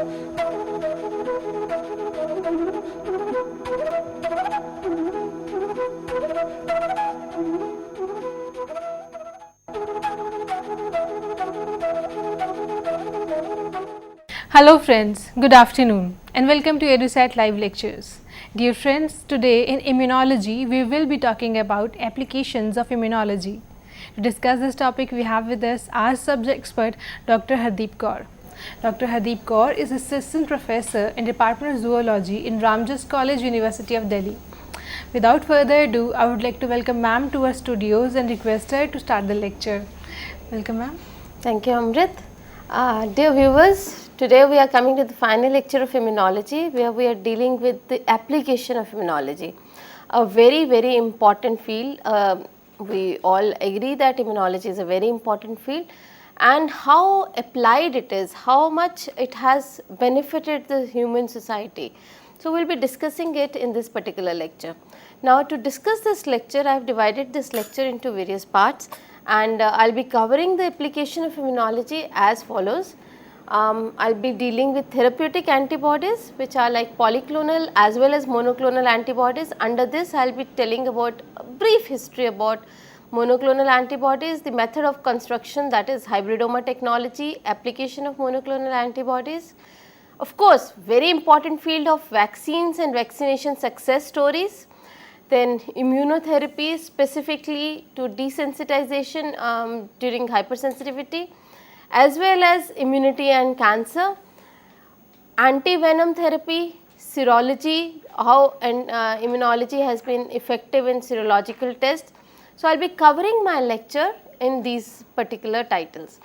Hello friends, good afternoon and welcome to EduSat Live Lectures. Dear friends, today in immunology we will be talking about applications of immunology. To discuss this topic we have with us our subject expert Dr. Hardeep Kaur. Dr. Hardeep Kaur is Assistant Professor in Department of Zoology in Ramjas College, University of Delhi. Without further ado, I would like to welcome ma'am to our studios and request her to start the lecture. Welcome ma'am. Thank you, Amrit. Dear viewers, today we are coming to the final lecture of immunology where we are dealing with the application of immunology. A very important field. We all agree that immunology is a very important field, and how applied it is, how much it has benefited the human society. So, we will be discussing it in this particular lecture. Now, to discuss this lecture, I have divided this lecture into various parts, and I will be covering the application of immunology as follows. I will be dealing with therapeutic antibodies, which are like polyclonal as well as monoclonal antibodies. Under this, I will be telling about a brief history about monoclonal antibodies, the method of construction, that is hybridoma technology, application of monoclonal antibodies. Of course, very important field of vaccines and vaccination success stories. Then immunotherapy, specifically to desensitization during hypersensitivity, as well as immunity and cancer, anti-venom therapy, serology, how immunology has been effective in serological tests. So, I will be covering my lecture in these particular titles.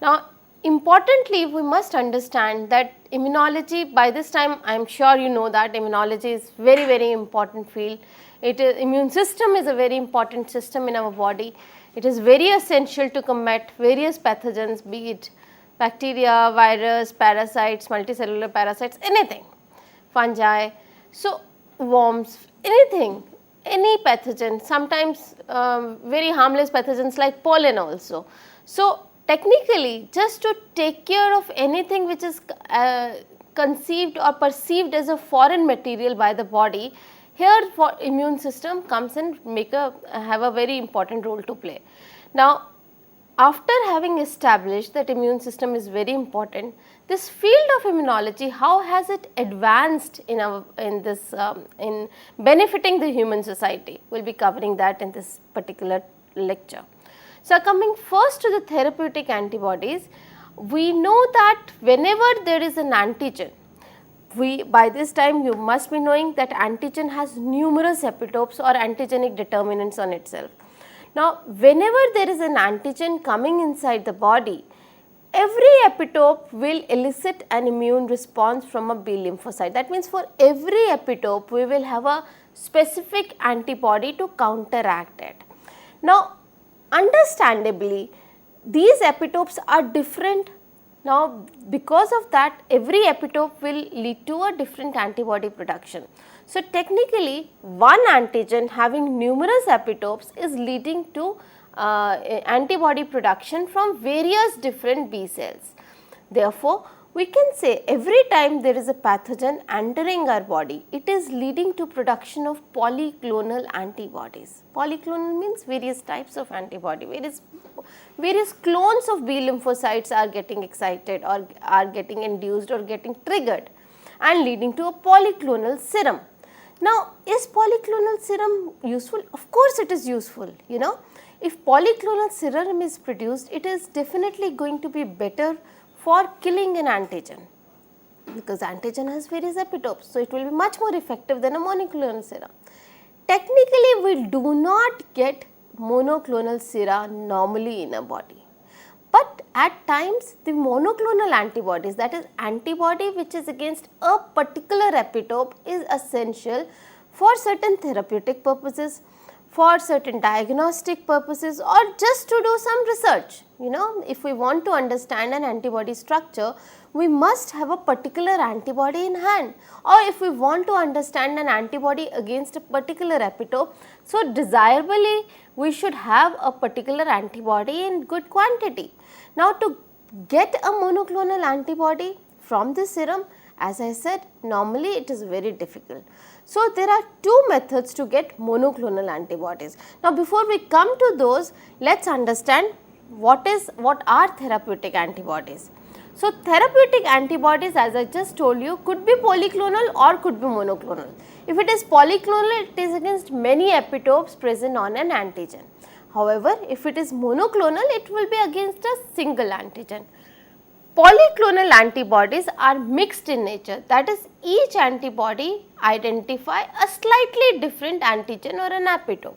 Now, importantly, we must understand that immunology, by this time I am sure you know that immunology is very important field. Immune system is a very important system in our body. It is very essential to combat various pathogens, be it bacteria, virus, parasites, multicellular parasites, anything, fungi, so worms, anything, any pathogen, sometimes very harmless pathogens like pollen also. So, technically, just to take care of anything which is conceived or perceived as a foreign material by the body, here for immune system comes and have a very important role to play. Now, after having established that immune system is very important, this field of immunology, how has it advanced in benefiting the human society? We will be covering that in this particular lecture. So, coming first to the therapeutic antibodies, we know that whenever there is an antigen, by this time you must be knowing that antigen has numerous epitopes or antigenic determinants on itself. Now, whenever there is an antigen coming inside the body, every epitope will elicit an immune response from a B lymphocyte. That means, for every epitope we will have a specific antibody to counteract it. Now, understandably, these epitopes are different. Now, because of that, every epitope will lead to a different antibody production. So, technically, one antigen having numerous epitopes is leading to antibody production from various different B cells. Therefore, we can say every time there is a pathogen entering our body, it is leading to production of polyclonal antibodies. Polyclonal means various types of antibody, various clones of B lymphocytes are getting excited or are getting induced or getting triggered and leading to a polyclonal serum. Now, is polyclonal serum useful? Of course, it is useful. If polyclonal serum is produced, it is definitely going to be better for killing an antigen, because antigen has various epitopes. So, it will be much more effective than a monoclonal serum. Technically, we do not get monoclonal sera normally in a body, but at times the monoclonal antibodies, that is antibody which is against a particular epitope, is essential for certain therapeutic purposes, for certain diagnostic purposes, or just to do some research. If we want to understand an antibody structure, we must have a particular antibody in hand, or if we want to understand an antibody against a particular epitope, so desirably we should have a particular antibody in good quantity. Now, to get a monoclonal antibody, from the serum? As I said, normally it is very difficult. So, there are two methods to get monoclonal antibodies. Now, before we come to those, let us understand what are therapeutic antibodies. So, therapeutic antibodies, as I just told you, could be polyclonal or could be monoclonal. If it is polyclonal, it is against many epitopes present on an antigen. However, if it is monoclonal, it will be against a single antigen. Polyclonal antibodies are mixed in nature, that is, each antibody identify a slightly different antigen or an epitope.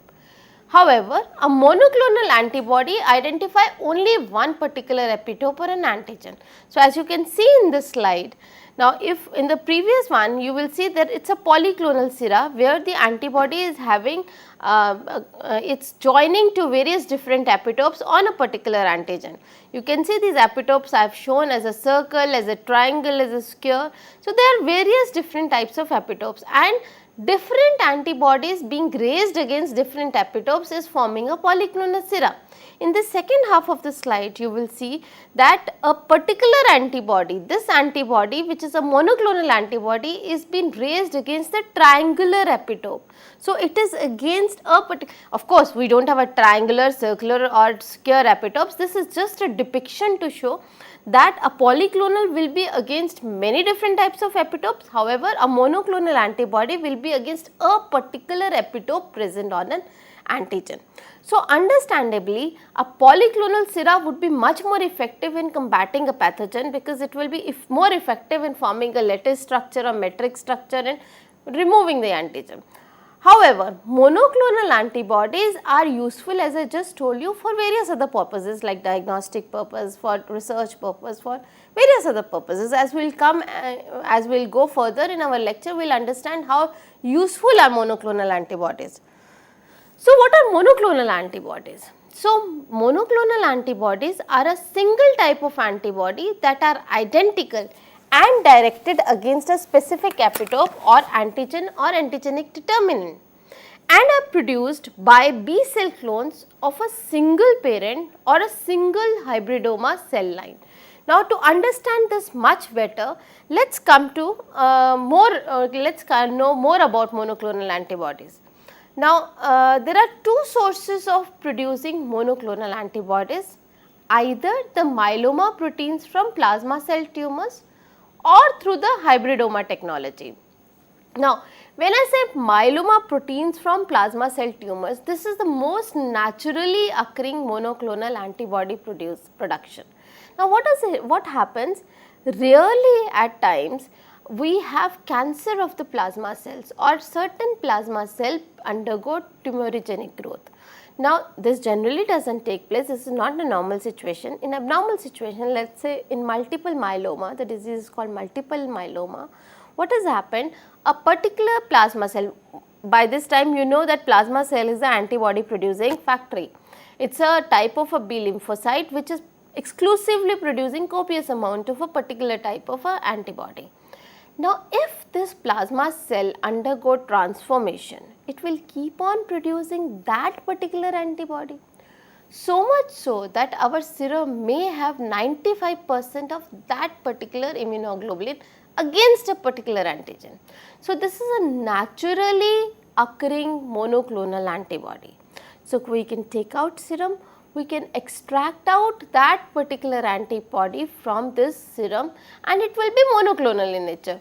However, a monoclonal antibody identify only one particular epitope or an antigen. So, as you can see in this slide, now if in the previous one you will see that it is a polyclonal sera where the antibody is having it's joining to various different epitopes on a particular antigen. You can see these epitopes I have shown as a circle, as a triangle, as a square. So, there are various different types of epitopes, and different antibodies being raised against different epitopes is forming a polyclonal sera. In the second half of the slide, you will see that a particular antibody, this antibody which is a monoclonal antibody, is being raised against the triangular epitope. So, it is against a particular, of course, we do not have a triangular, circular or square epitopes. This is just a depiction to show that a polyclonal will be against many different types of epitopes. However, a monoclonal antibody will be against a particular epitope present on an antigen. So, understandably, a polyclonal sera would be much more effective in combating a pathogen, because it will be more effective in forming a lattice structure or matrix structure and removing the antigen. However, monoclonal antibodies are useful, as I just told you, for various other purposes like diagnostic purpose, for research purpose, for various other purposes. As we will go further in our lecture, we will understand how useful are monoclonal antibodies. So, what are monoclonal antibodies? So, monoclonal antibodies are a single type of antibody that are identical and directed against a specific epitope or antigen or antigenic determinant, and are produced by B cell clones of a single parent or a single hybridoma cell line. Now, to understand this much better, let us come to let us know more about monoclonal antibodies. Now, there are two sources of producing monoclonal antibodies, either the myeloma proteins from plasma cell tumors or through the hybridoma technology. Now, when I say myeloma proteins from plasma cell tumors, this is the most naturally occurring monoclonal antibody production. Now, what happens? Rarely at times we have cancer of the plasma cells, or certain plasma cell undergo tumorigenic growth. Now, this generally does not take place, this is not a normal situation. In abnormal situation, let us say in multiple myeloma, the disease is called multiple myeloma, what has happened? A particular plasma cell, by this time you know that plasma cell is the antibody producing factory. It is a type of a B lymphocyte which is exclusively producing copious amount of a particular type of a antibody. Now, if this plasma cell undergo transformation, it will keep on producing that particular antibody. So much so that our serum may have 95% of that particular immunoglobulin against a particular antigen. So, this is a naturally occurring monoclonal antibody. So, we can take out serum, we can extract out that particular antibody from this serum, and it will be monoclonal in nature.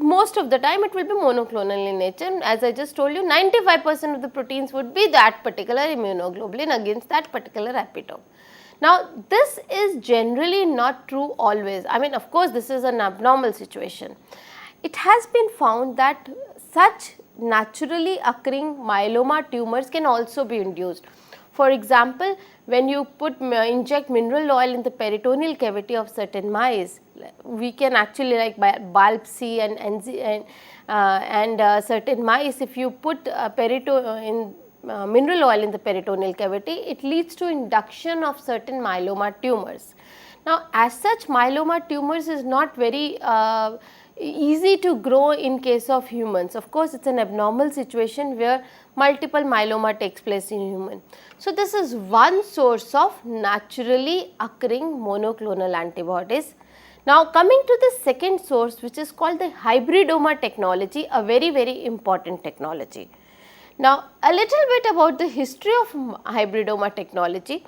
Most of the time it will be monoclonal in nature. As I just told you, 95% of the proteins would be that particular immunoglobulin against that particular epitope. Now, this is generally not true always. I mean, of course, this is an abnormal situation. It has been found that such naturally occurring myeloma tumors can also be induced. For example, when you inject mineral oil in the peritoneal cavity of certain mice, we can actually, like biopsy and certain mice, if you put mineral oil in the peritoneal cavity, it leads to induction of certain myeloma tumors. Now, as such, myeloma tumors is not very easy to grow in case of humans. Of course, it is an abnormal situation where multiple myeloma takes place in human. So, this is one source of naturally occurring monoclonal antibodies. Now coming to the second source, which is called the hybridoma technology, a very, very important technology. Now a little bit about the history of hybridoma technology.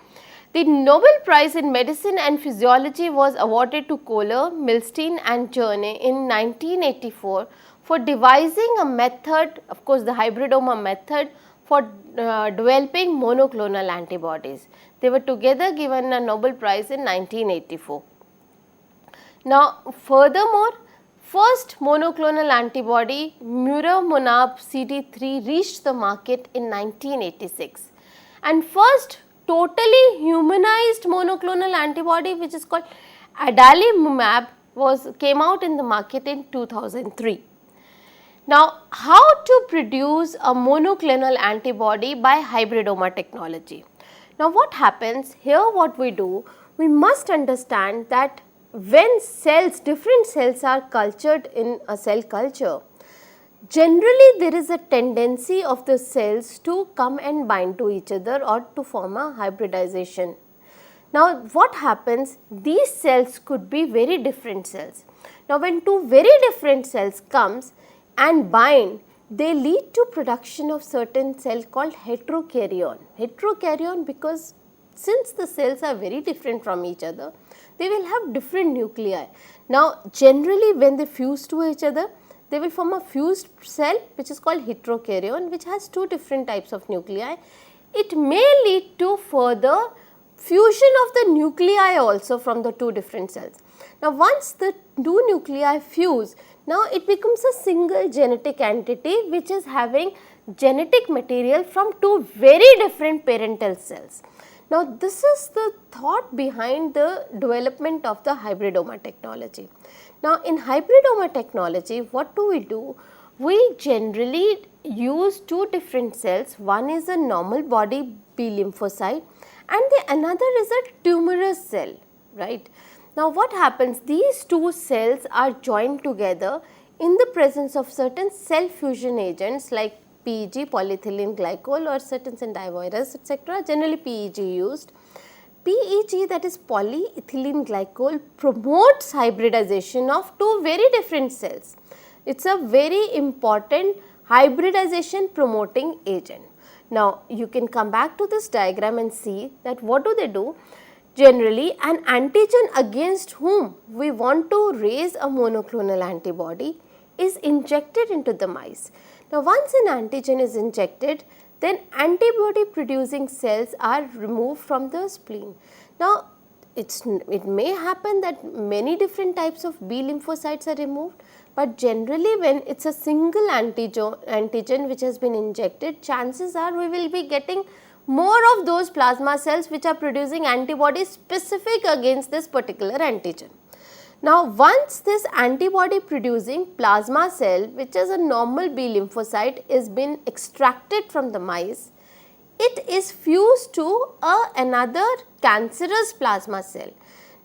The Nobel Prize in Medicine and Physiology was awarded to Kohler, Milstein and Jernej in 1984 for devising a method, of course the hybridoma method, for developing monoclonal antibodies. They were together given a Nobel Prize in 1984. Now furthermore, first monoclonal antibody Muromonab CD3 reached the market in 1986, and first totally humanized monoclonal antibody, which is called adalimumab, came out in the market in 2003. Now how to produce a monoclonal antibody by hybridoma technology? Now what happens here, what we do, we must understand that when cells, different cells are cultured in a cell culture, generally there is a tendency of the cells to come and bind to each other or to form a hybridization. Now what happens, these cells could be very different cells. Now when two very different cells comes and bind, they lead to production of certain cell called heterokaryon. Heterokaryon because since the cells are very different from each other, they will have different nuclei. Now generally when they fuse to each other, they will form a fused cell which is called heterokaryon, which has two different types of nuclei. It may lead to further fusion of the nuclei also from the two different cells. Now once the two nuclei fuse, now it becomes a single genetic entity which is having genetic material from two very different parental cells. Now this is the thought behind the development of the hybridoma technology. Now in hybridoma technology, what do? We generally use two different cells. One is a normal body B lymphocyte and the another is a tumorous cell, right. Now what happens, these two cells are joined together in the presence of certain cell fusion agents like PEG, polyethylene glycol, or certain divirus, etc. Generally PEG used. PEG, that is polyethylene glycol, promotes hybridization of two very different cells. It is a very important hybridization promoting agent. Now you can come back to this diagram and see that what do? Generally an antigen against whom we want to raise a monoclonal antibody is injected into the mice. Now once an antigen is injected, then antibody producing cells are removed from the spleen. Now it may happen that many different types of B lymphocytes are removed, but generally when it is a single antigen which has been injected, chances are we will be getting more of those plasma cells which are producing antibodies specific against this particular antigen. Now once this antibody producing plasma cell, which is a normal B lymphocyte, is been extracted from the mice, it is fused to another cancerous plasma cell.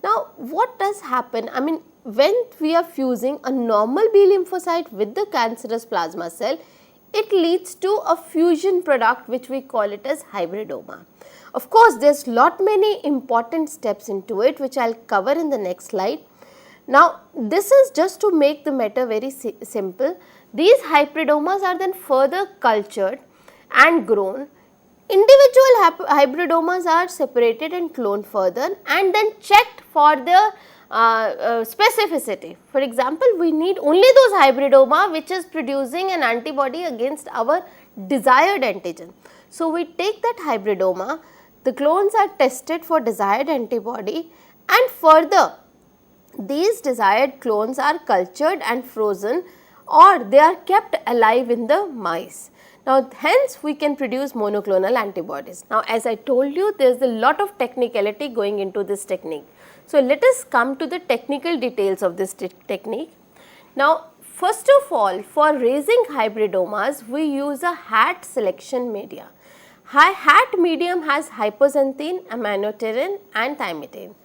Now what does happen? I mean, when we are fusing a normal B lymphocyte with the cancerous plasma cell, it leads to a fusion product which we call it as hybridoma. Of course, there is lot many important steps into it which I will cover in the next slide. Now this is just to make the matter very simple. These hybridomas are then further cultured and grown. Individual hybridomas are separated and cloned further and then checked for the specificity. For example, we need only those hybridoma which is producing an antibody against our desired antigen. So we take that hybridoma, the clones are tested for desired antibody, and further these desired clones are cultured and frozen, or they are kept alive in the mice. Now hence we can produce monoclonal antibodies. Now as I told you, there is a lot of technicality going into this technique. So let us come to the technical details of this technique. Now first of all, for raising hybridomas, we use a hat selection media. Hat medium has hypoxanthine, aminoterrin and thymidine.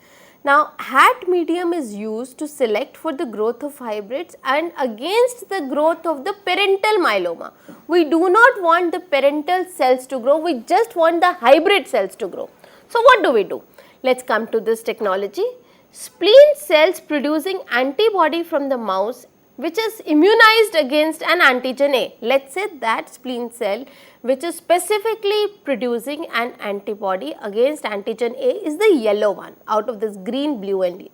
Now hat medium is used to select for the growth of hybrids and against the growth of the parental myeloma. We do not want the parental cells to grow, we just want the hybrid cells to grow. So what do? Let us come to this technology. spleen cells producing antibody from the mouse which is immunized against an antigen A. Let's say that spleen cell which is specifically producing an antibody against antigen A is the yellow one out of this green, blue and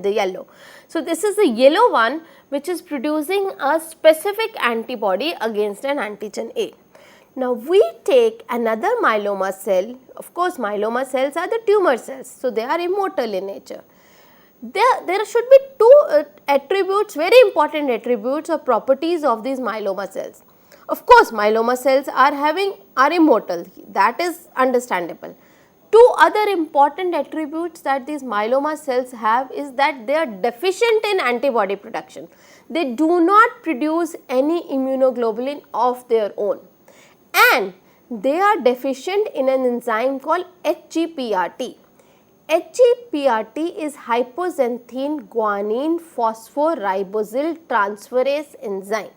the yellow. So, this is the yellow one which is producing a specific antibody against an antigen A. Now, we take another myeloma cell, of course, myeloma cells are the tumor cells, so they are immortal in nature. There should be two attributes, very important attributes or properties of these myeloma cells. Of course, myeloma cells are immortal, that is understandable. Two other important attributes that these myeloma cells have is that they are deficient in antibody production. They do not produce any immunoglobulin of their own, and they are deficient in an enzyme called HGPRT. HGPRT is hypoxanthine guanine phosphoribosyl transferase enzyme.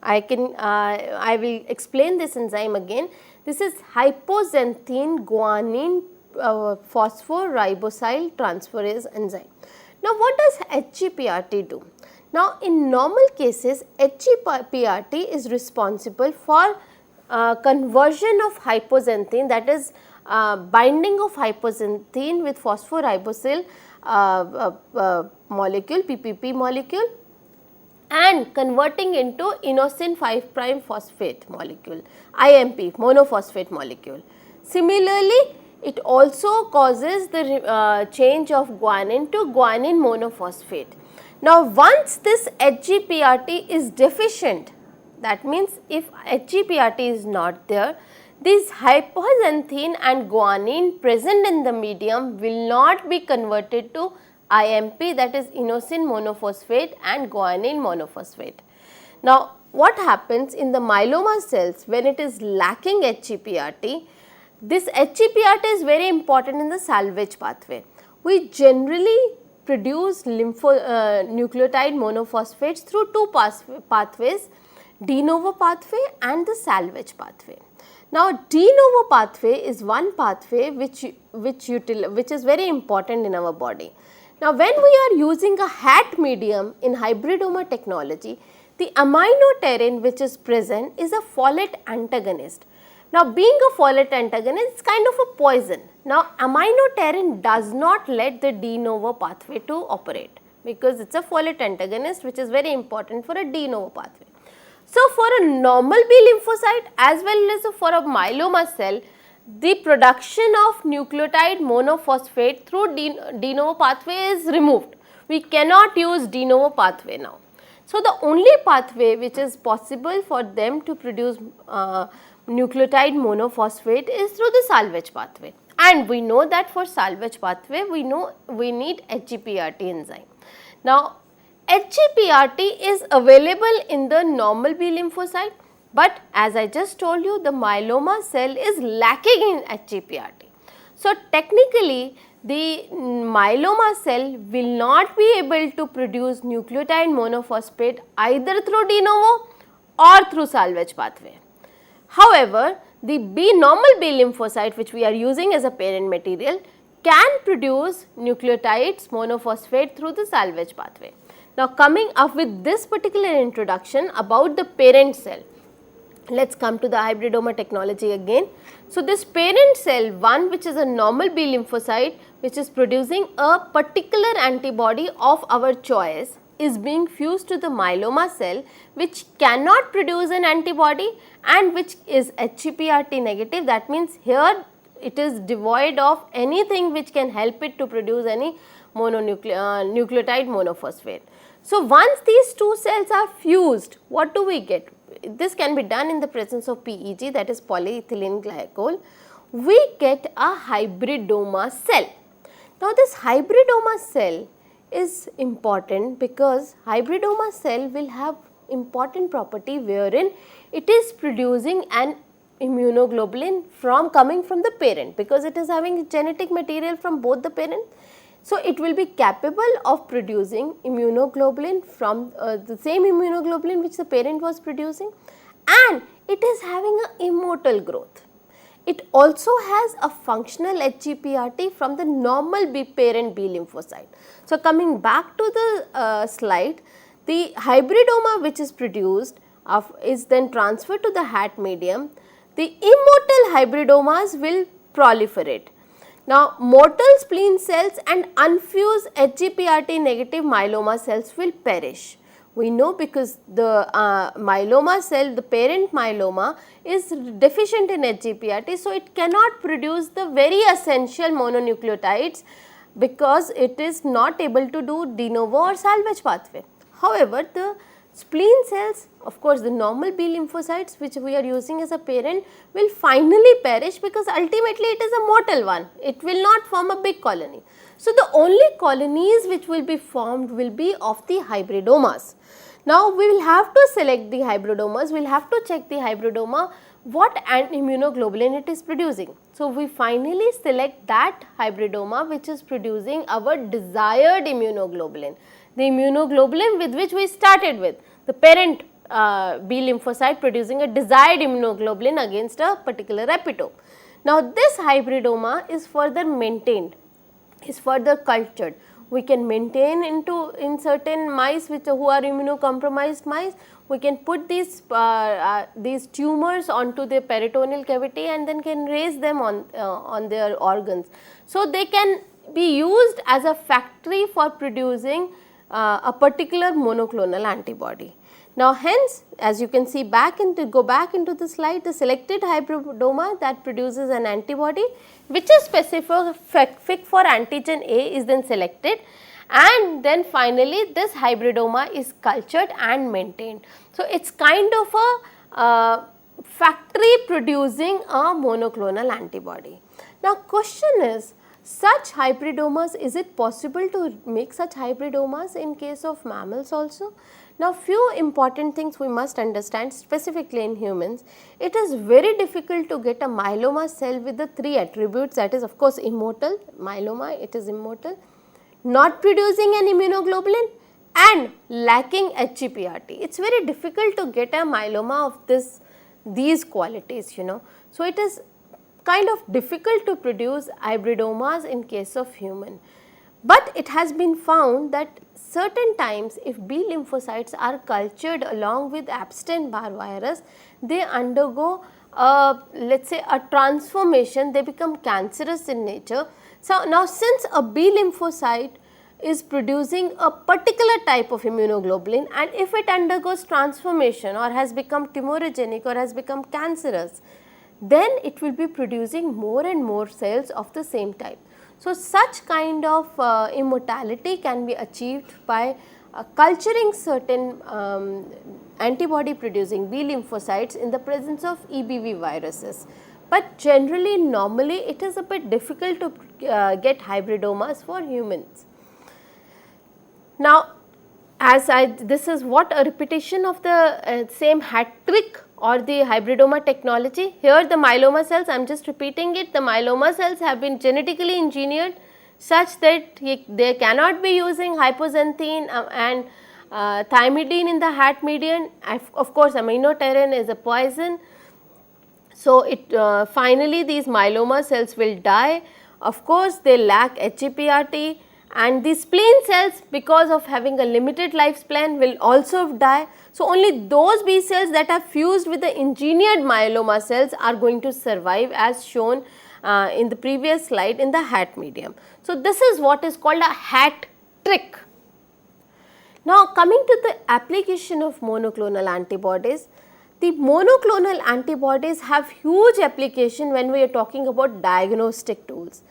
I will explain this enzyme again. This is hypoxanthine guanine phosphoribosyl transferase enzyme. Now, what does HGPRT do? Now, in normal cases, HGPRT is responsible for conversion of hypoxanthine, that is binding of hypoxanthine with phosphoribosyl molecule, PPP molecule, and converting into inosine 5' phosphate molecule, IMP, monophosphate molecule. Similarly, it also causes the change of guanine to guanine monophosphate. Now, once this HGPRT is deficient, that means if HGPRT is not there, this hypoxanthine and guanine present in the medium will not be converted to IMP, that is inosine monophosphate and guanine monophosphate. Now, what happens in the myeloma cells when it is lacking HGPRT? This HGPRT is very important in the salvage pathway. We generally produce nucleotide monophosphates through two pathways, de novo pathway and the salvage pathway. Now, de novo pathway is one pathway which is very important in our body. Now, when we are using a HAT medium in hybridoma technology, the aminoterrin which is present is a folate antagonist. Now, being a folate antagonist, it's kind of a poison. Now, aminoterrin does not let the de novo pathway to operate because it's a folate antagonist which is very important for a de novo pathway. So, for a normal B lymphocyte as well as for a myeloma cell, the production of nucleotide monophosphate through de novo pathway is removed. We cannot use de novo pathway now. So, the only pathway which is possible for them to produce nucleotide monophosphate is through the salvage pathway, and we know that for salvage pathway we need HGPRT enzyme. Now, HGPRT is available in the normal B lymphocyte, but as I just told you, the myeloma cell is lacking in HGPRT. So, technically the myeloma cell will not be able to produce nucleotide monophosphate either through de novo or through salvage pathway. However, the normal B lymphocyte which we are using as a parent material can produce nucleotides monophosphate through the salvage pathway. Now, coming up with this particular introduction about the parent cell, let us come to the hybridoma technology again. So, this parent cell one which is a normal B lymphocyte which is producing a particular antibody of our choice is being fused to the myeloma cell which cannot produce an antibody and which is HGPRT negative. That means, here it is devoid of anything which can help it to produce any nucleotide monophosphate. So, once these two cells are fused, what do we get? This can be done in the presence of PEG, that is polyethylene glycol. We get a hybridoma cell. Now, this hybridoma cell is important because hybridoma cell will have important property wherein it is producing an immunoglobulin coming from the parent, because it is having genetic material from both the parent. So, it will be capable of producing immunoglobulin from the same immunoglobulin which the parent was producing, and it is having an immortal growth. It also has a functional HGPRT from the normal parent B lymphocyte. So, coming back to the slide, the hybridoma which is produced is then transferred to the HAT medium. The immortal hybridomas will proliferate. Now, mortal spleen cells and unfused HGPRT negative myeloma cells will perish. We know because the myeloma cell, the parent myeloma is deficient in HGPRT, so it cannot produce the very essential mononucleotides because it is not able to do de novo or salvage pathway. However, the spleen cells, of course the normal B lymphocytes which we are using as a parent will finally perish because ultimately it is a mortal one, it will not form a big colony. So, the only colonies which will be formed will be of the hybridomas. Now, we will have to select the hybridomas, we will have to check the hybridoma what immunoglobulin it is producing. So, we finally select that hybridoma which is producing our desired immunoglobulin, the immunoglobulin with which we started with, the parent B lymphocyte producing a desired immunoglobulin against a particular epitope. Now, this hybridoma is further maintained, is further cultured. We can maintain in certain mice which who are immunocompromised mice, we can put these tumors onto the peritoneal cavity and then can raise them on their organs. So, they can be used as a factory for producing a particular monoclonal antibody. Now, hence as you can see go back into the slide, the selected hybridoma that produces an antibody which is specific for antigen A is then selected, and then finally this hybridoma is cultured and maintained. So, it is kind of a factory producing a monoclonal antibody. Now, question is, such hybridomas, is it possible to make such hybridomas in case of mammals also? Now, few important things we must understand specifically in humans. It is very difficult to get a myeloma cell with the 3 attributes, that is of course immortal, myeloma it is immortal, not producing an immunoglobulin and lacking HGPRT. It is very difficult to get a myeloma of these qualities, you know. So, it is kind of difficult to produce hybridomas in case of human. But it has been found that certain times if B lymphocytes are cultured along with Epstein-Barr virus, they undergo let us say a transformation, they become cancerous in nature. So, now since a B lymphocyte is producing a particular type of immunoglobulin, and if it undergoes transformation or has become tumorigenic or has become cancerous, then it will be producing more and more cells of the same type. So, such kind of immortality can be achieved by culturing certain antibody producing B lymphocytes in the presence of EBV viruses. But generally normally it is a bit difficult to get hybridomas for humans. Now, this is what a repetition of the same hat trick or the hybridoma technology. Here the myeloma cells, I am just repeating it, the myeloma cells have been genetically engineered such that they cannot be using hypoxanthine and thymidine in the HAT medium. Of course, aminoterrin is a poison. So, finally these myeloma cells will die. Of course, they lack HGPRT, and the spleen cells, because of having a limited lifespan, will also die. So, only those B cells that are fused with the engineered myeloma cells are going to survive, as shown in the previous slide in the HAT medium. So, this is what is called a HAT trick. Now, coming to the application of monoclonal antibodies, the monoclonal antibodies have huge application when we are talking about diagnostic tools.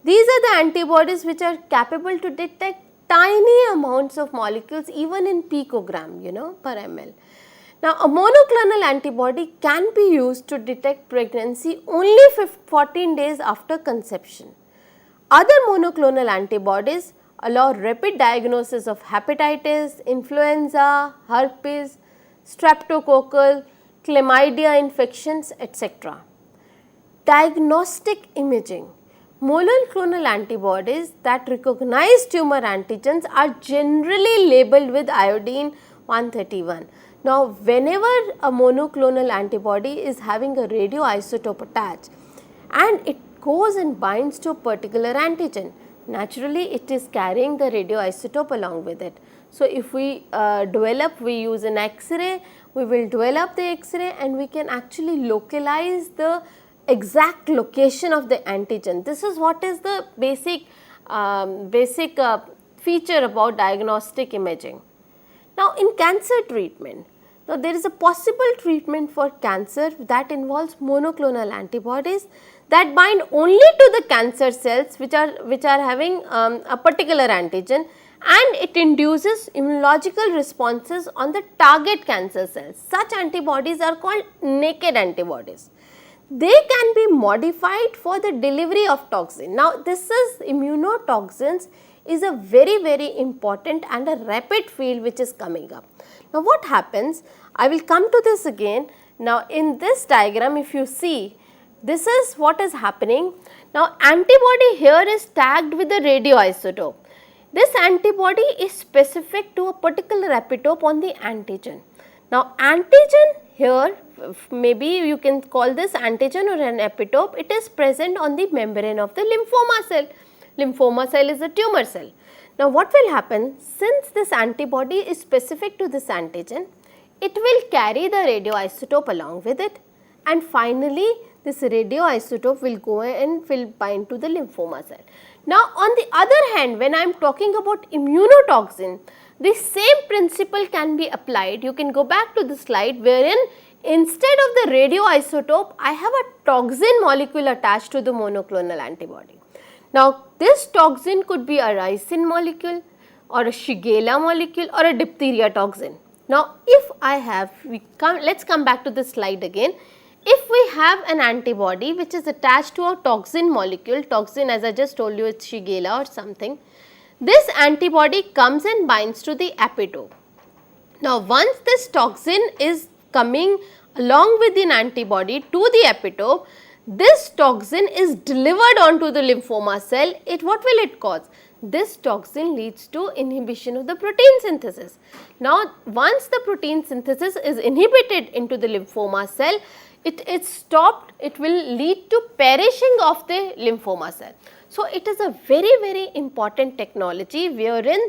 These are the antibodies which are capable to detect tiny amounts of molecules even in picogram, per ml. Now, a monoclonal antibody can be used to detect pregnancy only 14 days after conception. Other monoclonal antibodies allow rapid diagnosis of hepatitis, influenza, herpes, streptococcal, chlamydia infections, etc. Diagnostic imaging. Monoclonal antibodies that recognize tumor antigens are generally labeled with iodine 131. Now, whenever a monoclonal antibody is having a radioisotope attached, and it goes and binds to a particular antigen. Naturally, it is carrying the radioisotope along with it. So, if we we use an X-ray, we will develop the X-ray and we can actually localize the exact location of the antigen. This is what is the basic feature about diagnostic imaging. Now, in cancer treatment, now there is a possible treatment for cancer that involves monoclonal antibodies that bind only to the cancer cells which are having a particular antigen, and it induces immunological responses on the target cancer cells. Such antibodies are called naked antibodies. They can be modified for the delivery of toxin. Now, this is immunotoxins is a very important and a rapid field which is coming up. Now, what happens? I will come to this again. Now, in this diagram, if you see, this is what is happening. Now, antibody here is tagged with the radioisotope. This antibody is specific to a particular epitope on the antigen. Now, antigen here, maybe you can call this antigen or an epitope, it is present on the membrane of the lymphoma cell. Lymphoma cell is a tumor cell. Now, what will happen, since this antibody is specific to this antigen, it will carry the radioisotope along with it, and finally this radioisotope will go and will bind to the lymphoma cell. Now, on the other hand, when I am talking about immunotoxin, the same principle can be applied. You can go back to the slide wherein instead of the radioisotope, I have a toxin molecule attached to the monoclonal antibody. Now, this toxin could be a ricin molecule or a Shigella molecule or a diphtheria toxin. Now, if I have, let's come back to the slide again. If we have an antibody which is attached to a toxin molecule, toxin as I just told you it's Shigella or something, this antibody comes and binds to the epitope. Now, once this toxin is coming along with an antibody to the epitope, this toxin is delivered onto the lymphoma cell. What will it cause? This toxin leads to inhibition of the protein synthesis. Now, once the protein synthesis is inhibited into the lymphoma cell, it is stopped, it will lead to perishing of the lymphoma cell. So, it is a very important technology wherein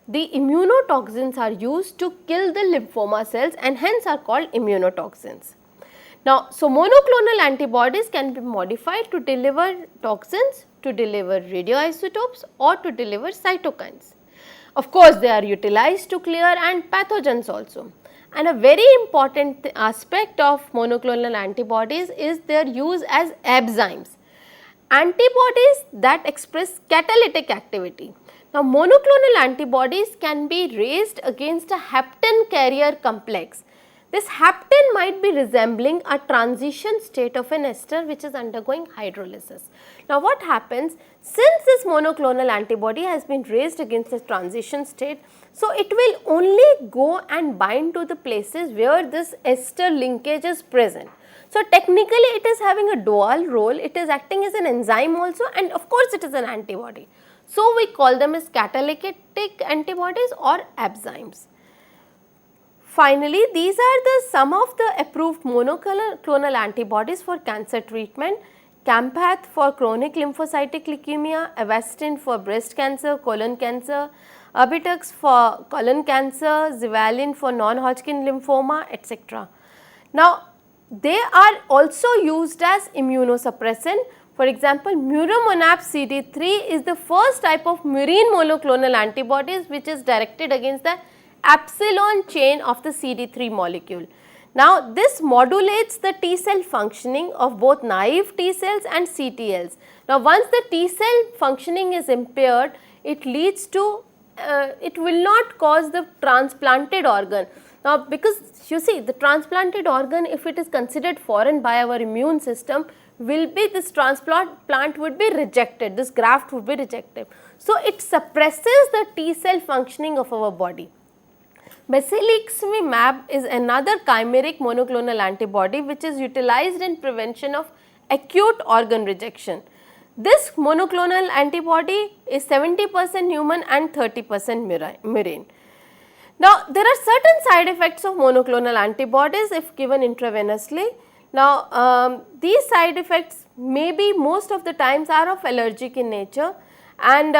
the immunotoxins are used to kill the lymphoma cells and hence are called immunotoxins. Now, so monoclonal antibodies can be modified to deliver toxins, to deliver radioisotopes or to deliver cytokines. Of course, they are utilized to clear and pathogens also. And a very important aspect of monoclonal antibodies is their use as enzymes, antibodies that express catalytic activity. Now, monoclonal antibodies can be raised against a hapten carrier complex. This hapten might be resembling a transition state of an ester which is undergoing hydrolysis. Now, what happens, since this monoclonal antibody has been raised against the transition state, so it will only go and bind to the places where this ester linkage is present. So, technically it is having a dual role, it is acting as an enzyme also, and of course it is an antibody. So, we call them as catalytic antibodies or enzymes. Finally, these are some of the approved monoclonal antibodies for cancer treatment: Campath for chronic lymphocytic leukemia, Avastin for breast cancer, colon cancer, Abitux for colon cancer, Zevalin for non-Hodgkin lymphoma, etc. Now, they are also used as immunosuppressant. For example, Muromonab CD3 is the first type of murine monoclonal antibodies which is directed against the epsilon chain of the CD3 molecule. Now, this modulates the T cell functioning of both naive T cells and CTLs. Now, once the T cell functioning is impaired, it leads to, it will not cause the transplanted organ. Now, because you see the transplanted organ, if it is considered foreign by our immune system, will be this transplant would be rejected, this graft would be rejected. So, it suppresses the T cell functioning of our body. Mesaliximab is another chimeric monoclonal antibody which is utilized in prevention of acute organ rejection. This monoclonal antibody is 70% human and 30% murine. Now, there are certain side effects of monoclonal antibodies if given intravenously. Now, these side effects maybe most of the times are of allergic in nature, and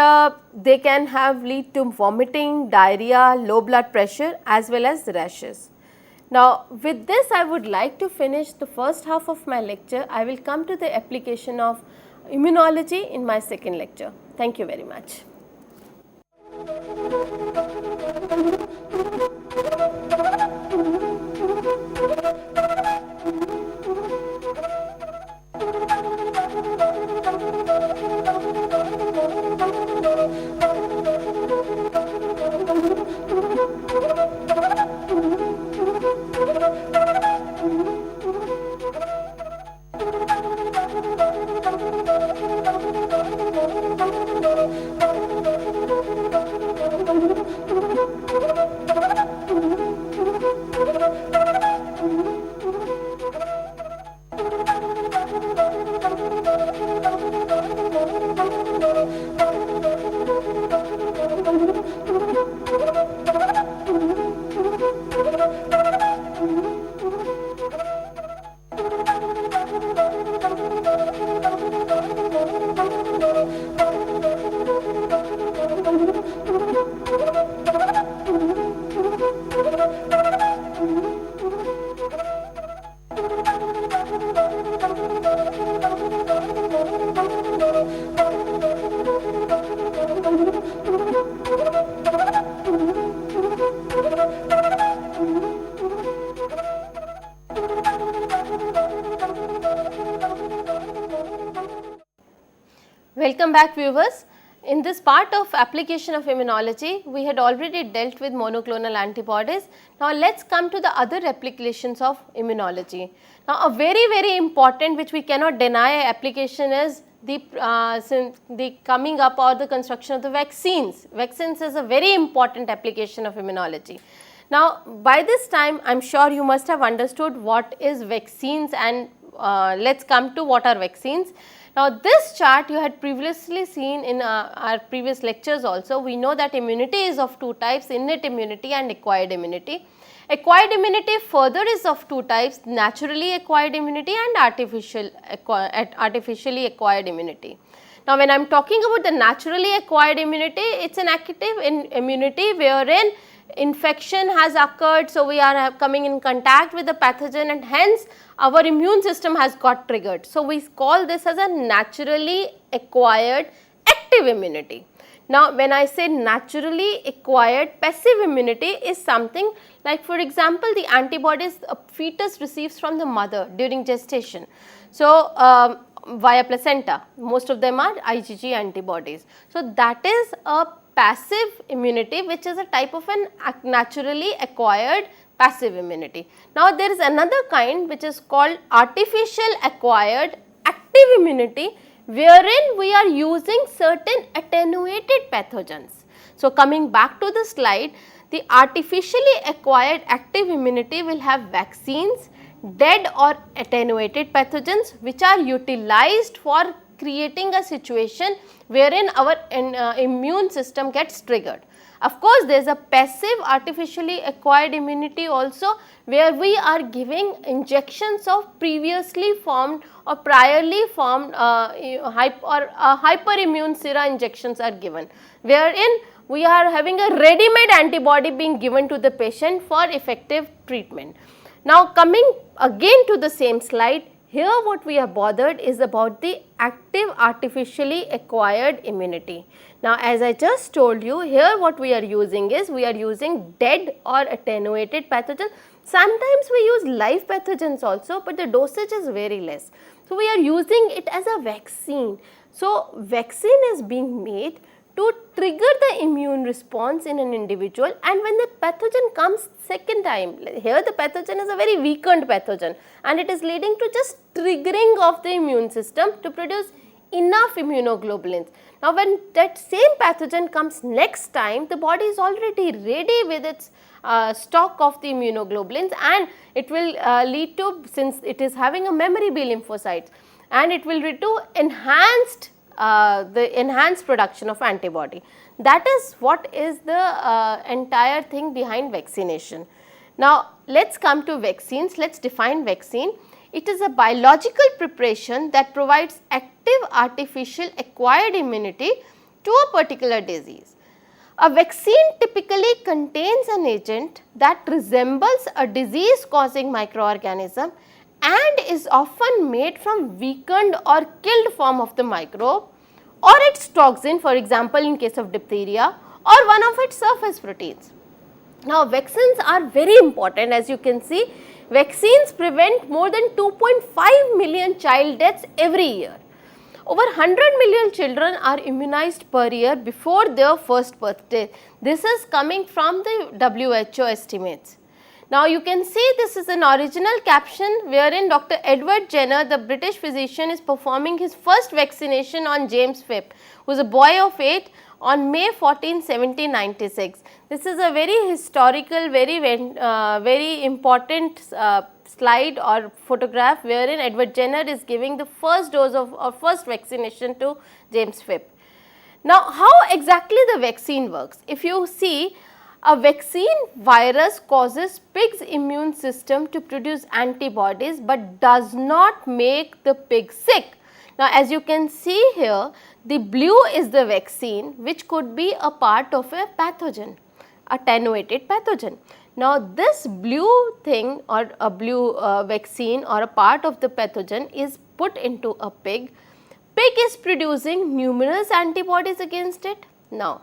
they can lead to vomiting, diarrhea, low blood pressure as well as rashes. Now, with this I would like to finish the first half of my lecture. I will come to the application of immunology in my second lecture. Thank you very much. Welcome back, viewers. In this part of application of immunology, we had already dealt with monoclonal antibodies. Now, let us come to the other applications of immunology. Now, a very important, which we cannot deny application, is the coming up or the construction of the vaccines. Vaccines is a very important application of immunology. Now, by this time I am sure you must have understood what is vaccines, and let us come to what are vaccines. Now, this chart you had previously seen in our previous lectures also. We know that immunity is of two types, innate immunity and acquired immunity. Acquired immunity further is of two types, naturally acquired immunity and artificially acquired immunity. Now, when I am talking about the naturally acquired immunity, it is an active immunity wherein infection has occurred, so we are coming in contact with the pathogen and hence our immune system has got triggered. So, we call this as a naturally acquired active immunity. Now, when I say naturally acquired passive immunity is something like, for example, the antibodies a fetus receives from the mother during gestation. So, via placenta, most of them are IgG antibodies. So, that is a passive immunity, which is a type of an naturally acquired passive immunity. Now, there is another kind which is called artificial acquired active immunity, wherein we are using certain attenuated pathogens. So, coming back to the slide, the artificially acquired active immunity will have vaccines, dead or attenuated pathogens which are utilized for creating a situation wherein our immune system gets triggered. Of course, there is a passive artificially acquired immunity also, where we are giving injections of previously formed or priorly formed hyperimmune sera injections are given, wherein we are having a ready-made antibody being given to the patient for effective treatment. Now, coming again to the same slide, here what we are bothered is about the active artificially acquired immunity. Now, as I just told you, here what we are using is, we are using dead or attenuated pathogens. Sometimes we use live pathogens also, but the dosage is very less. So, we are using it as a vaccine. So, vaccine is being made to trigger the immune response in an individual, and when the pathogen comes second time, here the pathogen is a very weakened pathogen and it is leading to just triggering of the immune system to produce enough immunoglobulins. Now, when that same pathogen comes next time, the body is already ready with its stock of the immunoglobulins, and it will lead to, since it is having a memory B lymphocytes, and it will lead to enhanced production of antibody. That is what is the entire thing behind vaccination. Now, let us come to vaccines. Let us define vaccine. It is a biological preparation that provides active artificial acquired immunity to a particular disease. A vaccine typically contains an agent that resembles a disease causing microorganism and is often made from weakened or killed form of the microbe or its toxin, for example in case of diphtheria, or one of its surface proteins. Now vaccines are very important. As you can see, vaccines prevent more than 2.5 million child deaths every year. Over 100 million children are immunized per year before their first birthday. This is coming from the WHO estimates. Now you can see this is an original caption wherein Dr. Edward Jenner, the British physician, is performing his first vaccination on James Phipp, who is a boy of 8, on May 14, 1796. This is a very historical, very important slide or photograph wherein Edward Jenner is giving the first dose of or first vaccination to James Phipp. Now how exactly the vaccine works? If you see, a vaccine virus causes pig's immune system to produce antibodies but does not make the pig sick. Now as you can see here, the blue is the vaccine which could be a part of a pathogen, attenuated pathogen. Now this blue thing or a blue vaccine or a part of the pathogen is put into a pig. Pig is producing numerous antibodies against it. Now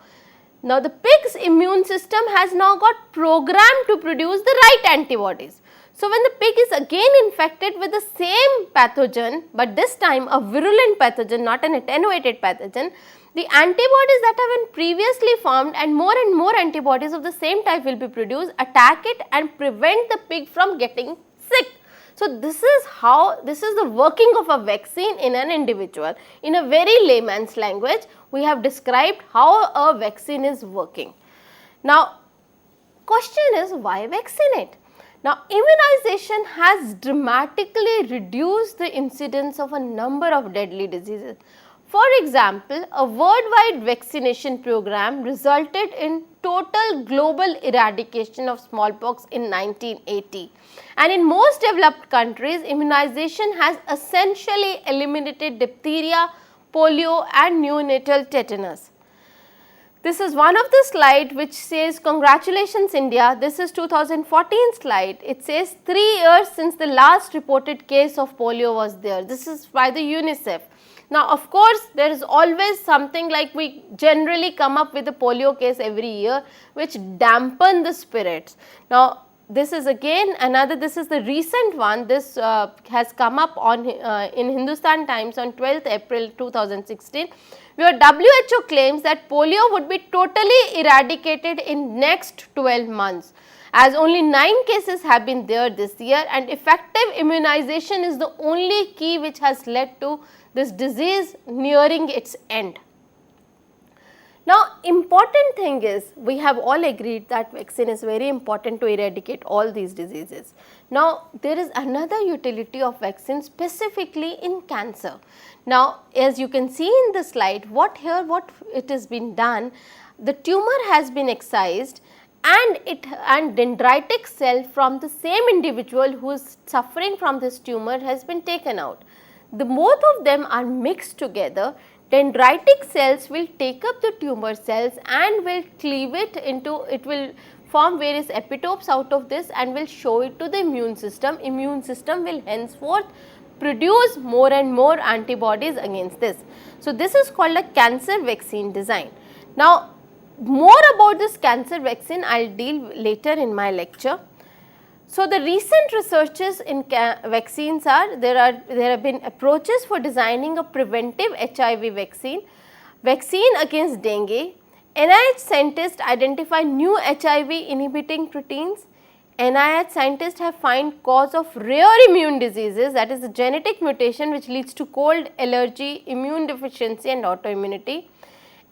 the pig's immune system has now got programmed to produce the right antibodies. So when the pig is again infected with the same pathogen, but this time a virulent pathogen, not an attenuated pathogen, the antibodies that have been previously formed and more antibodies of the same type will be produced, attack it and prevent the pig from getting sick. So this is the working of a vaccine in an individual. In a very layman's language, we have described how a vaccine is working. Now question is, why vaccinate? Now immunization has dramatically reduced the incidence of a number of deadly diseases. For example, a worldwide vaccination program resulted in total global eradication of smallpox in 1980. And in most developed countries, immunization has essentially eliminated diphtheria, polio and neonatal tetanus. This is one of the slide which says congratulations India. This is 2014 slide. It says 3 years since the last reported case of polio was there. This is by the UNICEF. Now of course there is always something like we generally come up with a polio case every year which dampen the spirits. Now this is again another, this is the recent one, this has come up on in Hindustan Times on 12th April 2016, where WHO claims that polio would be totally eradicated in next 12 months, as only 9 cases have been there this year, and effective immunization is the only key which has led to this disease nearing its end. Now important thing is, we have all agreed that vaccine is very important to eradicate all these diseases. Now there is another utility of vaccine specifically in cancer. Now as you can see in the slide, what it has been done, the tumor has been excised and dendritic cell from the same individual who is suffering from this tumor has been taken out. The both of them are mixed together. Dendritic cells will take up the tumor cells and will cleave it into, it will form various epitopes out of this and will show it to the immune system. Immune system will henceforth produce more and more antibodies against this. So this is called a cancer vaccine design. Now more about this cancer vaccine I will deal later in my lecture. So the recent researches in vaccines are, there have been approaches for designing a preventive HIV vaccine, vaccine against dengue. NIH scientists identify new HIV inhibiting proteins. NIH scientists have found cause of rare immune diseases, that is a genetic mutation which leads to cold, allergy, immune deficiency and autoimmunity.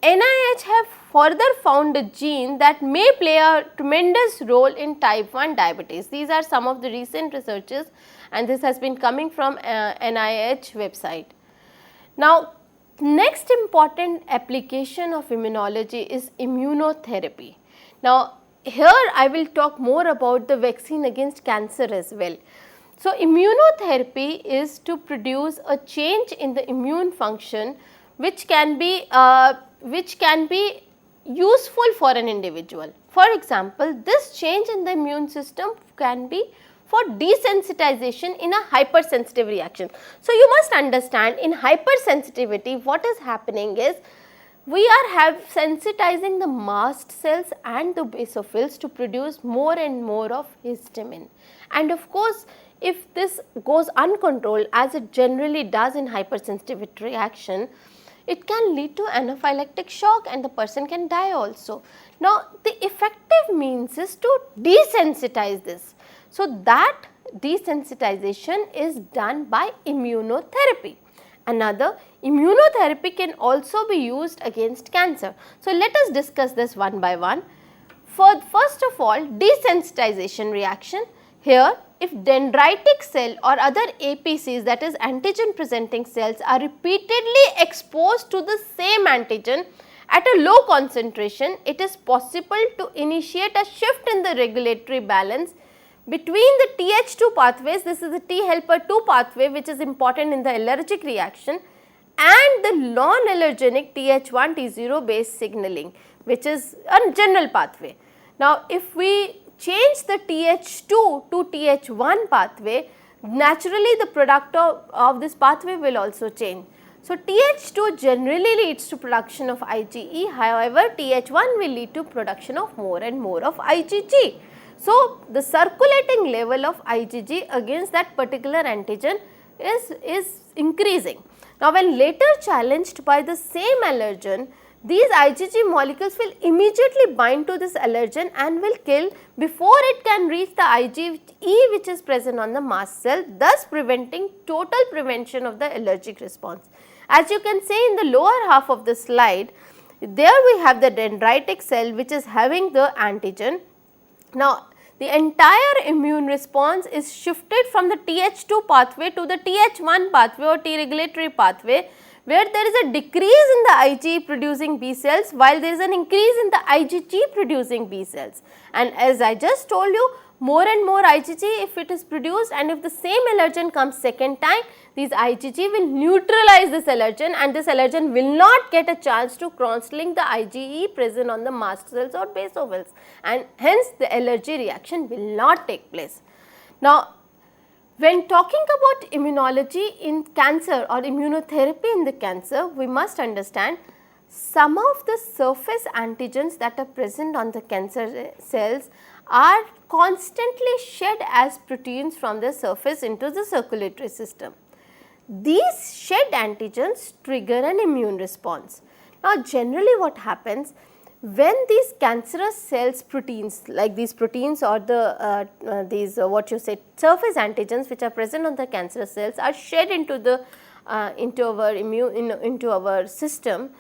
NIH have further found a gene that may play a tremendous role in type 1 diabetes. These are some of the recent researches and this has been coming from NIH website. Now next important application of immunology is immunotherapy. Now here I will talk more about the vaccine against cancer as well. So, immunotherapy is to produce a change in the immune function which can be useful for an individual. For example, this change in the immune system can be for desensitization in a hypersensitive reaction. So, you must understand, in hypersensitivity what is happening is we are sensitizing the mast cells and the basophils to produce more and more of histamine. And of course, if this goes uncontrolled, as it generally does in hypersensitivity reaction, it can lead to anaphylactic shock and the person can die also. Now, the effective means is to desensitize this. So, that desensitization is done by immunotherapy. Another, immunotherapy can also be used against cancer. So, let us discuss this one by one. First of all, desensitization reaction. Here, if dendritic cell or other APCs, that is antigen presenting cells, are repeatedly exposed to the same antigen at a low concentration, it is possible to initiate a shift in the regulatory balance between the Th2 pathways. This is the T helper 2 pathway which is important in the allergic reaction, and the non-allergenic Th1 T0 based signaling, which is a general pathway. Now, if we change the Th2 to Th1 pathway, naturally the product of this pathway will also change. So, Th2 generally leads to production of IgE, however, Th1 will lead to production of more and more of IgG. So, the circulating level of IgG against that particular antigen is increasing. Now, when later challenged by the same allergen, these IgG molecules will immediately bind to this allergen and will kill before it can reach the IgE which is present on the mast cell, thus preventing total prevention of the allergic response. As you can see in the lower half of the slide, there we have the dendritic cell which is having the antigen. Now, the entire immune response is shifted from the Th2 pathway to the Th1 pathway or T regulatory pathway, where there is a decrease in the IgE producing B cells while there is an increase in the IgG producing B cells. And as I just told you, more and more IgG if it is produced, and if the same allergen comes second time, these IgG will neutralize this allergen and this allergen will not get a chance to cross-link the IgE present on the mast cells or basophils, and hence the allergy reaction will not take place. Now, when talking about immunology in cancer or immunotherapy in the cancer, we must understand some of the surface antigens that are present on the cancer cells are constantly shed as proteins from the surface into the circulatory system. These shed antigens trigger an immune response. Now, generally what happens when these cancerous cells proteins, like these proteins or the surface antigens which are present on the cancerous cells are shed into the into our system,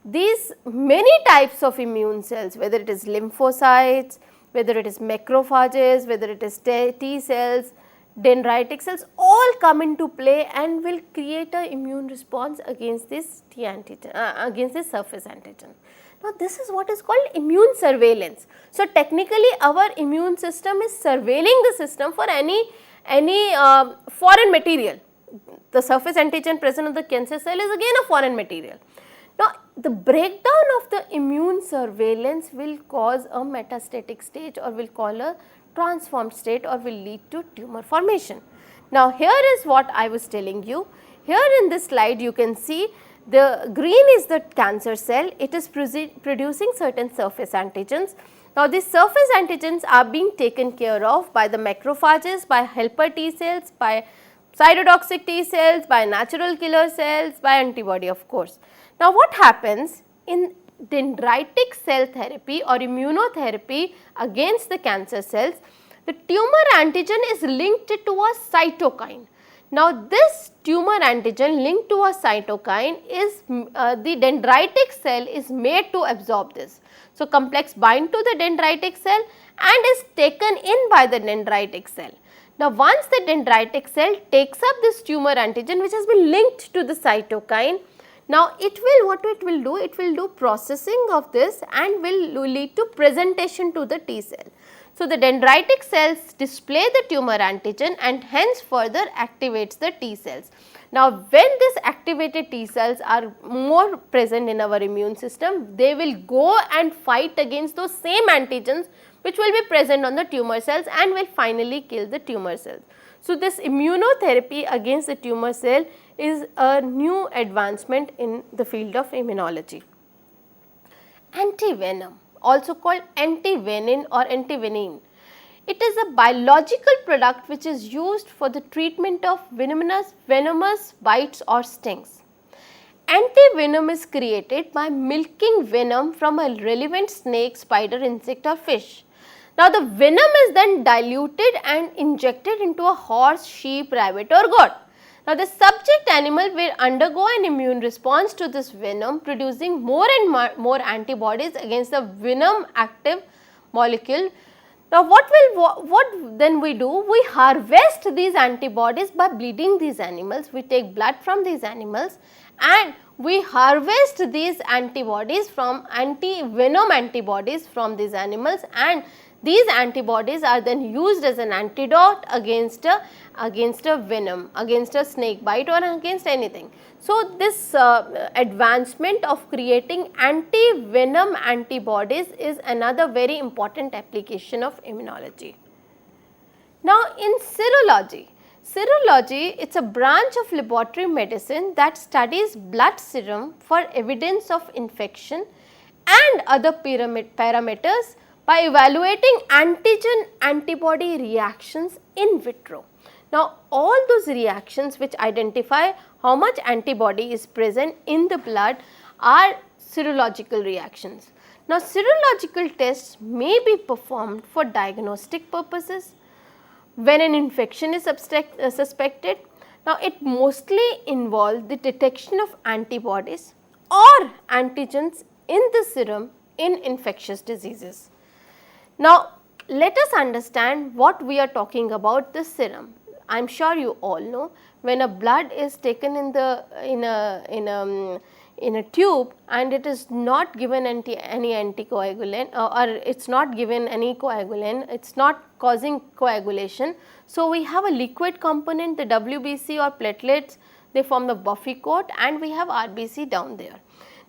these many types of immune cells, whether it is lymphocytes, whether it is macrophages, whether it is T cells, dendritic cells, all come into play and will create an immune response against this T antigen, against this surface antigen. Now, this is what is called immune surveillance. So, technically our immune system is surveilling the system for any foreign material. The surface antigen present on the cancer cell is again a foreign material. Now, the breakdown of the immune surveillance will cause a metastatic stage or will cause a transformed state or will lead to tumor formation. Now, here is what I was telling you. Here in this slide you can see the green is the cancer cell, it is producing certain surface antigens. Now, these surface antigens are being taken care of by the macrophages, by helper T cells, by cytotoxic T cells, by natural killer cells, by antibody of course. Now, what happens in dendritic cell therapy or immunotherapy against the cancer cells, the tumor antigen is linked to a cytokine. Now, this tumor antigen linked to a cytokine is the dendritic cell is made to absorb this. So, complex bind to the dendritic cell and is taken in by the dendritic cell. Now, once the dendritic cell takes up this tumor antigen which has been linked to the cytokine, Now what it will do? It will do processing of this and will lead to presentation to the T cell. So, the dendritic cells display the tumor antigen and hence further activates the T cells. Now, when these activated T cells are more present in our immune system, they will go and fight against those same antigens which will be present on the tumor cells and will finally kill the tumor cells. So, this immunotherapy against the tumor cell is a new advancement in the field of immunology. Antivenom, also called antivenin or antivenin. It is a biological product which is used for the treatment of venomous bites or stings. Antivenom is created by milking venom from a relevant snake, spider, insect or fish. Now, the venom is then diluted and injected into a horse, sheep, rabbit or goat. Now, the subject animal will undergo an immune response to this venom, producing more and more antibodies against the venom active molecule. Now, what then we do? We harvest these antibodies by bleeding these animals. We take blood from these animals and we harvest these antibodies from anti-venom antibodies from these animals, and these antibodies are then used as an antidote against a venom, against a snake bite or against anything. So, this advancement of creating anti-venom antibodies is another very important application of immunology. Now, in serology, it is a branch of laboratory medicine that studies blood serum for evidence of infection and other parameters by evaluating antigen antibody reactions in vitro. Now, all those reactions which identify how much antibody is present in the blood are serological reactions. Now, serological tests may be performed for diagnostic purposes when an infection is suspected. Now, it mostly involves the detection of antibodies or antigens in the serum in infectious diseases. Now, let us understand what we are talking about the serum. I am sure you all know when a blood is taken in a tube and it is not given any anticoagulant or it is not given any coagulant, it is not causing coagulation. So, we have a liquid component, the WBC or platelets, they form the buffy coat and we have RBC down there.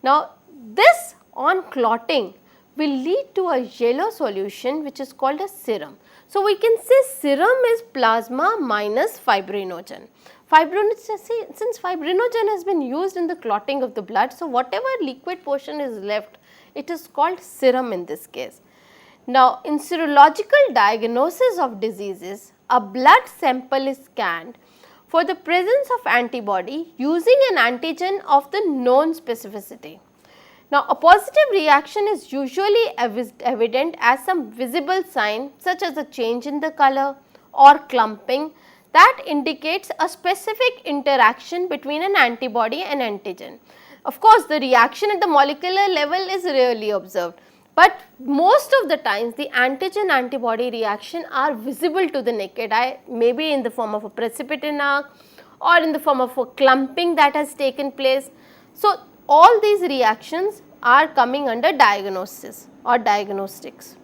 Now, this on clotting will lead to a yellow solution which is called a serum. So, we can say serum is plasma minus fibrinogen. Since fibrinogen has been used in the clotting of the blood, so whatever liquid portion is left, it is called serum in this case. Now, in serological diagnosis of diseases, a blood sample is scanned for the presence of antibody using an antigen of the known specificity. Now, a positive reaction is usually evident as some visible sign such as a change in the color or clumping that indicates a specific interaction between an antibody and antigen. Of course, the reaction at the molecular level is rarely observed, but most of the times the antigen antibody reaction are visible to the naked eye, maybe in the form of a precipitin arc or in the form of a clumping that has taken place. So, all these reactions are coming under diagnosis or diagnostics.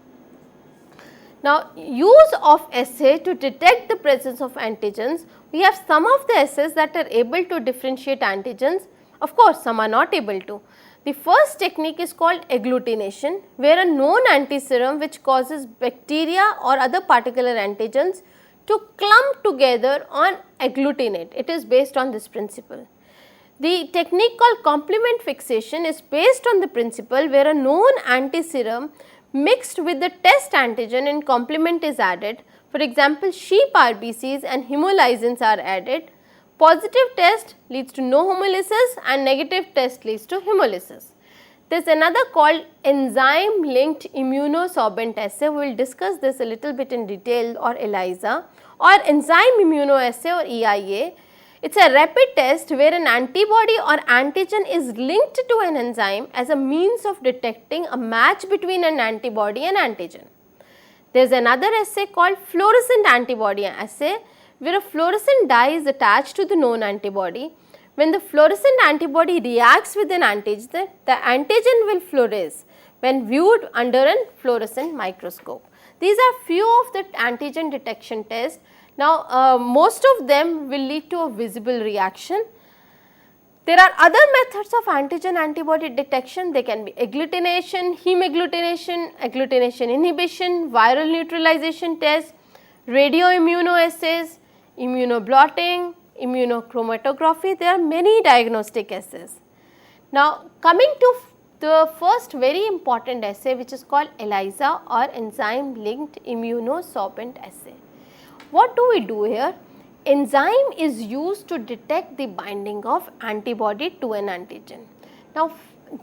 Now, use of assay to detect the presence of antigens, we have some of the assays that are able to differentiate antigens, of course some are not able to. The first technique is called agglutination, where a known antiserum which causes bacteria or other particular antigens to clump together on agglutinate. It is based on this principle. The technique called complement fixation is based on the principle where a known antiserum mixed with the test antigen and complement is added. For example, sheep RBCs and hemolysins are added. Positive test leads to no hemolysis and negative test leads to hemolysis. There is another called enzyme linked immunosorbent assay. We will discuss this a little bit in detail, or ELISA, or enzyme immunoassay or EIA. It is a rapid test where an antibody or antigen is linked to an enzyme as a means of detecting a match between an antibody and antigen. There is another assay called fluorescent antibody assay, where a fluorescent dye is attached to the known antibody. when the fluorescent antibody reacts with an antigen, the antigen will fluoresce when viewed under a fluorescent microscope. These are few of the antigen detection tests. Now, most of them will lead to a visible reaction. There are other methods of antigen antibody detection. They can be agglutination, hemagglutination, agglutination inhibition, viral neutralization tests, radioimmunoassays, immunoblotting, immunochromatography. There are many diagnostic assays. Now, coming to the first very important assay, which is called ELISA or enzyme linked immunosorbent assay. What do we do here? Enzyme is used to detect the binding of antibody to an antigen. Now,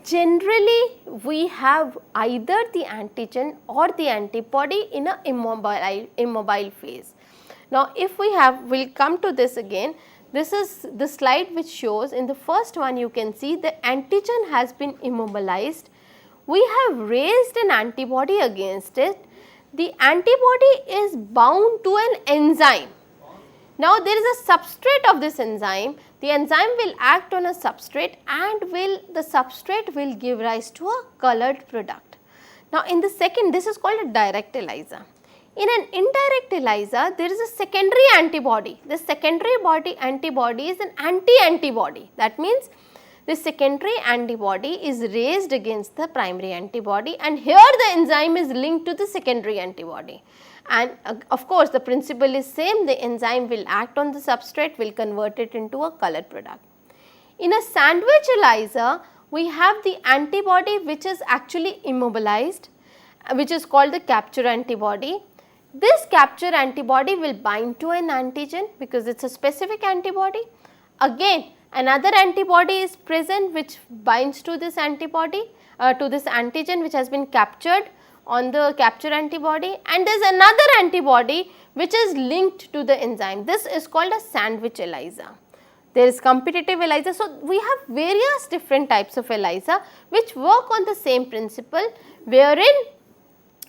generally we have either the antigen or the antibody in a immobile phase. Now, if we have, we will come to this again. This is the slide which shows, in the first one you can see the antigen has been immobilized. We have raised an antibody against it. The antibody is bound to an enzyme. Now, there is a substrate of this enzyme. The enzyme will act on a substrate and the substrate will give rise to a colored product. Now, in the second, this is called a direct ELISA. In an indirect ELISA, there is a secondary antibody. The secondary antibody is an anti-antibody. That means the secondary antibody is raised against the primary antibody, and here the enzyme is linked to the secondary antibody. And of course, the principle is same. The enzyme will act on the substrate, will convert it into a colored product. In a sandwich ELISA, we have the antibody which is actually immobilized, which is called the capture antibody. This capture antibody will bind to an antigen because it is a specific antibody. Again, another antibody is present which binds to this antibody, to this antigen which has been captured on the capture antibody, and there is another antibody which is linked to the enzyme. This is called a sandwich ELISA. There is competitive ELISA. So, we have various different types of ELISA which work on the same principle, wherein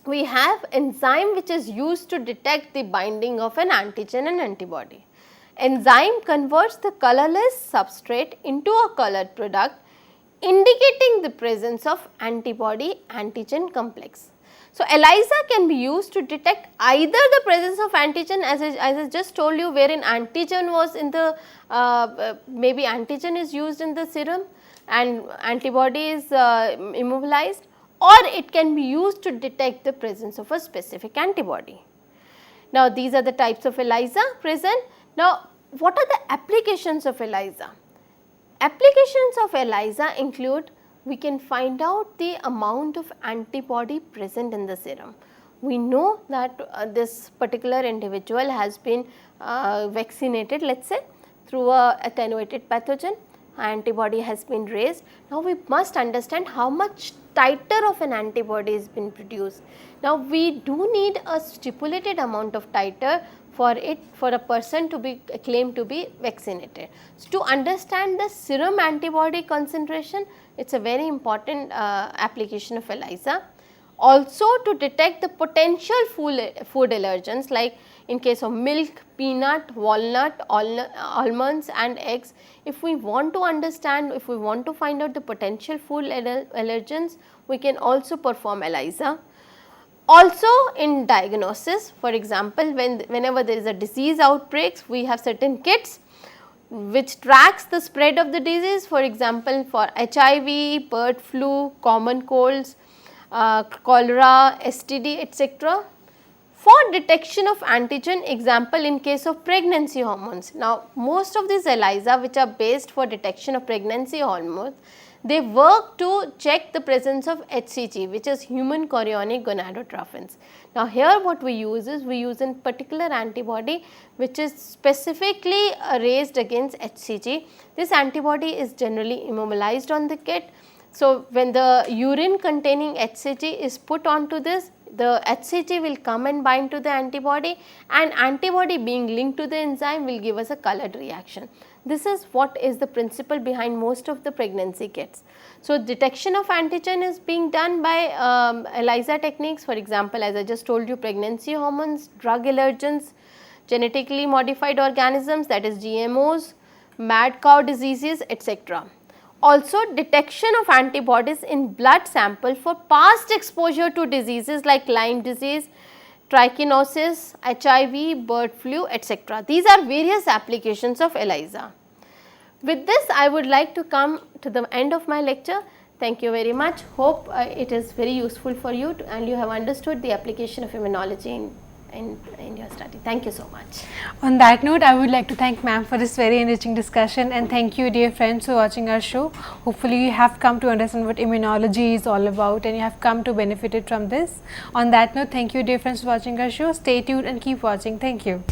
we have enzyme which is used to detect the binding of an antigen and antibody. Enzyme converts the colorless substrate into a colored product, indicating the presence of antibody-antigen complex. So, ELISA can be used to detect either the presence of antigen, as I just told you, wherein antigen was in the, maybe antigen is used in the serum and antibody is immobilized, or it can be used to detect the presence of a specific antibody. Now, these are the types of ELISA present. Now, what are the applications of ELISA? Applications of ELISA include, we can find out the amount of antibody present in the serum. We know that this particular individual has been vaccinated, let us say, through a attenuated pathogen, antibody has been raised. Now, we must understand how much titer of an antibody has been produced. Now, we do need a stipulated amount of titer for a person to be claimed to be vaccinated. So, to understand the serum antibody concentration, it is a very important application of ELISA. Also, to detect the potential food allergens, like in case of milk, peanut, walnut, almonds and eggs. If we want to understand, if we want to find out the potential food allergens, we can also perform ELISA. Also in diagnosis, for example, whenever there is a disease outbreaks, we have certain kits which tracks the spread of the disease, for example, for HIV, bird flu, common colds, cholera, STD, etc. For detection of antigen, example in case of pregnancy hormones. Now, most of these ELISA which are based for detection of pregnancy hormones, they work to check the presence of HCG, which is human chorionic gonadotrophins. Now, here what we use is, we use a particular antibody which is specifically raised against HCG. This antibody is generally immobilized on the kit. So, when the urine containing HCG is put onto this, the HCG will come and bind to the antibody, and antibody being linked to the enzyme will give us a colored reaction. This is what is the principle behind most of the pregnancy kits. So, detection of antigen is being done by ELISA techniques, for example, as I just told you, pregnancy hormones, drug allergens, genetically modified organisms, that is GMOs, mad cow diseases, etc. Also, detection of antibodies in blood sample for past exposure to diseases like Lyme disease, trichinosis, HIV, bird flu, etc. These are various applications of ELISA. With this, I would like to come to the end of my lecture. Thank you very much. Hope it is very useful for you and you have understood the application of immunology in your study. Thank you so much. On that note, I would like to thank ma'am for this very enriching discussion, and thank you dear friends for watching our show. Hopefully you have come to understand what immunology is all about and you have come to benefit from this. On that note, thank you dear friends for watching our show. Stay tuned and keep watching. Thank you.